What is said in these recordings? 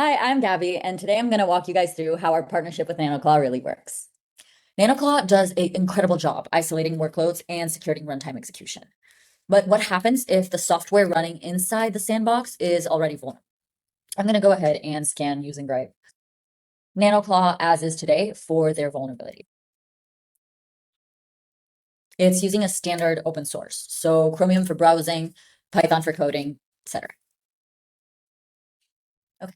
Hi, I'm Gabby, and today I'm going to walk you guys through how our partnership with NanoClaw really works. NanoClaw does an incredible job isolating workloads and securing runtime execution. But what happens if the software running inside the sandbox is already vulnerable? I'm going to go ahead and scan using Gripe NanoClaw as is today for their vulnerability. It's using a standard open source, so Chromium for browsing, Python for coding, etc. Okay,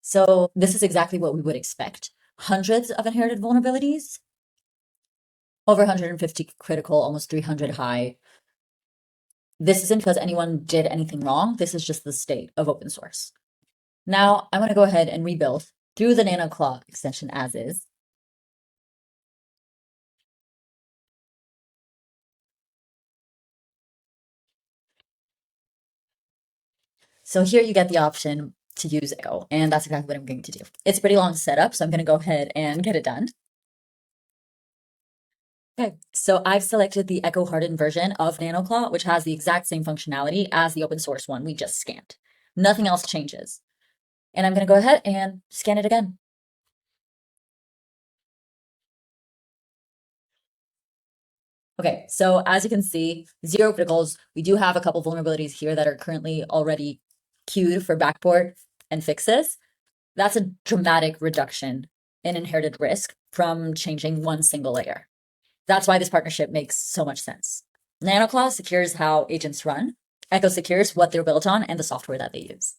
so this is exactly what we would expect. Hundreds of inherited vulnerabilities, over 150 critical, almost 300 high. This isn't because anyone did anything wrong. This is just the state of open source. Now I'm going to go ahead and rebuild through the NanoClaw extension as is. So here you get the option to use Echo, and that's exactly what I'm going to do. It's pretty long setup, so I'm going to go ahead and get it done. Okay, so I've selected the Echo hardened version of NanoClaw, which has the exact same functionality as the open source one we just scanned. Nothing else changes. And I'm going to go ahead and scan it again. Okay, so as you can see, zero criticals. We do have a couple vulnerabilities here that are currently already queued for backport and fixes. That's a dramatic reduction in inherited risk from changing one single layer. That's why this partnership makes so much sense. NanoClaw secures how agents run. Echo secures what they're built on and the software that they use.